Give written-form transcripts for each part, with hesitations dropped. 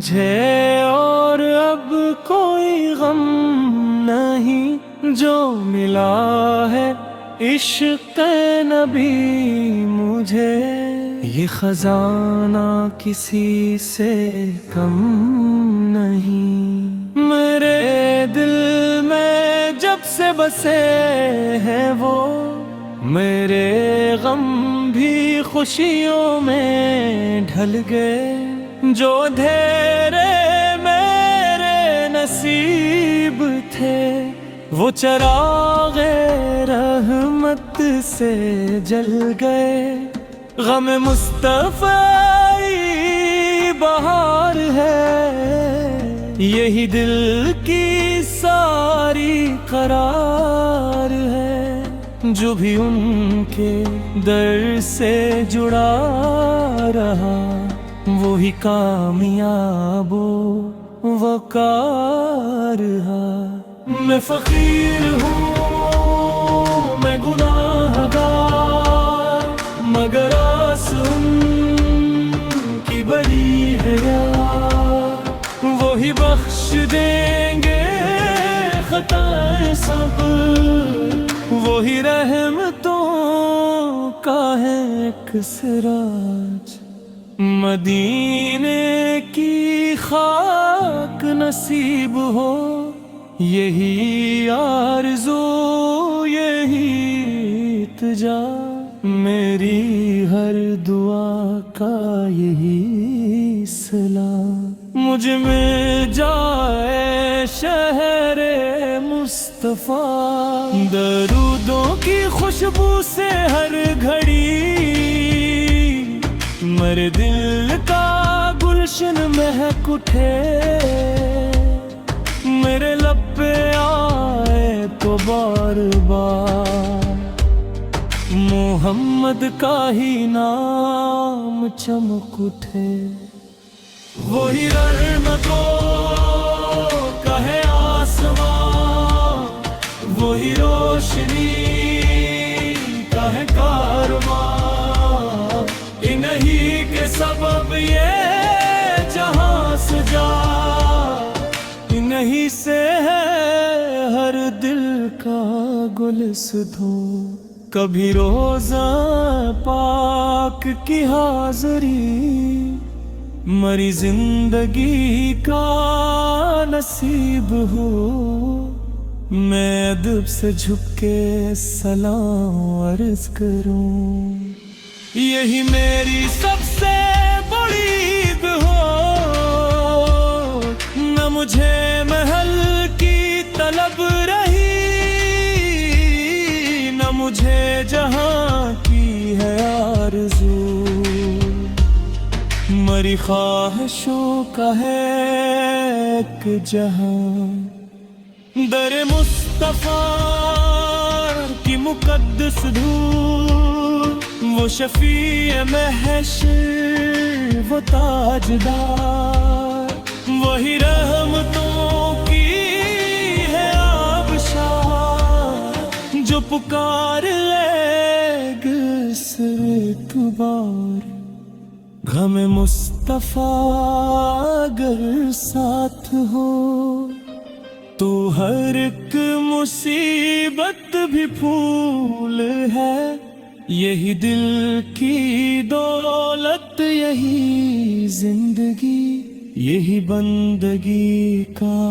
مجھے اور اب کوئی غم نہیں، جو ملا ہے عشق نبی مجھے، یہ خزانہ کسی سے کم نہیں۔ میرے دل میں جب سے بسے ہیں وہ، میرے غم بھی خوشیوں میں ڈھل گئے، جو دھیرے میرے نصیب تھے وہ چراغ رحمت سے جل گئے۔ غم مصطفیٰ بہار ہے، یہی دل کی ساری قرار ہے، جو بھی ان کے در سے جڑا رہا وہی کامیاب و وقار ہے۔ میں فقیر ہوں، میں گناہ گار، مگر آس ان کی بڑی ہے یار، وہی بخش دیں گے خطائیں سب، وہی رحمتوں کا ہے ایک سراج۔ مدینے کی خاک نصیب ہو، یہی آرزو یہی التجا، میری ہر دعا کا یہی سلام۔ مجھ مل جائے شہر مصطفیٰ، درودوں کی خوشبو سے ہر گھڑی، میرے دل کا گلشن مہک اٹھے، میرے لب پہ آئے تو بار بار محمد کا ہی نام چمک اٹھے۔ وہی رحمتوں کا ہے آسمان، وہی روشنی کا ہے کارواں، انہی کے سبب یہ جہاں سجا، انہی سے ہے ہر دل کا گلستوں۔ کبھی روزہ پاک کی حاضری، مری زندگی کا نصیب ہو، میں ادب سے جھک کے سلام عرض کروں، یہی میری سب سے بڑی عید ہو، نہ مجھے محل کی طلب رہی، نہ مجھے جہاں کی ہے آرزو، مری خواہشوں کا ہے ایک جہاں۔ در مصطفیٰ کی مقدس دھول، وہ شفیع محشر وہ تاجدار، وہی رحمتوں کی ہے آبشار، جو پکار لے گا سر اعتبار۔ غم مصطفیٰ اگر ساتھ ہو تو ہر ایک مصیبت بھی پھول ہے، یہی دل کی دولت یہی زندگی، یہی بندگی کا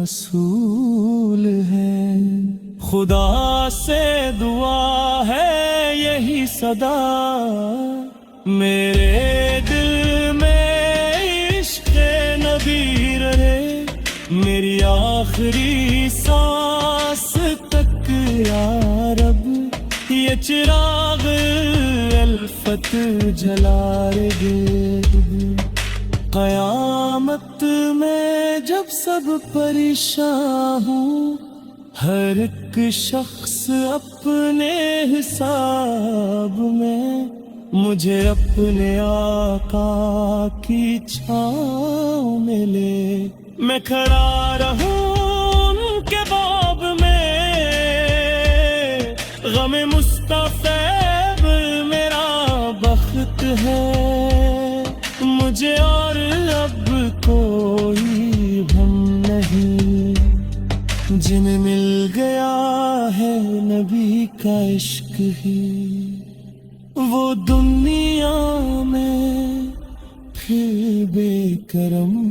اصول ہے۔ خدا سے دعا ہے یہی صدا، میرے دل میں عشق نبی رہے، میری آخری سانس تک یا رب، یہ چراغ الفت جلا رہے۔ قیامت میں جب سب پریشان ہوں، ہر ایک شخص اپنے حساب میں، مجھے اپنے آقا کی چھاؤں میں لے، میں کھڑا رہوں ان کے باب میں، غم مصطفیٰ میرا بخت ہے، مجھے اور اب کوئی غم نہیں، جن مل گیا ہے نبی کا عشق ہی، وہ دنیا میں پھر بے کرم